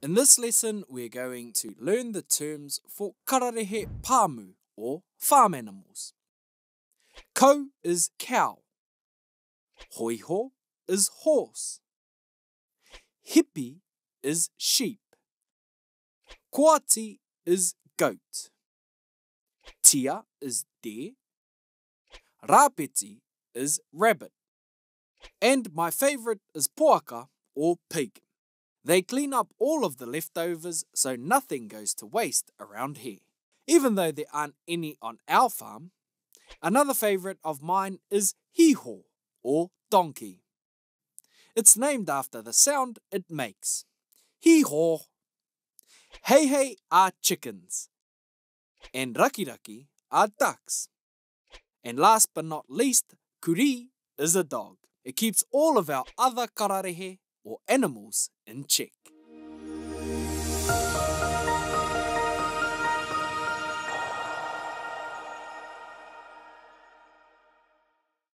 In this lesson, we're going to learn the terms for kararehe pāmu, or farm animals. Kau is cow. Hoiho is horse. Hipi is sheep. Koati is goat. Tia is deer. Rāpeti is rabbit. And my favourite is poaka, or pig. They clean up all of the leftovers so nothing goes to waste around here. Even though there aren't any on our farm, another favourite of mine is hiho, or donkey. It's named after the sound it makes. Hiho. Hei are chickens. And rakiraki are ducks. And last but not least, kuri is a dog. It keeps all of our other kararehe or animals in check.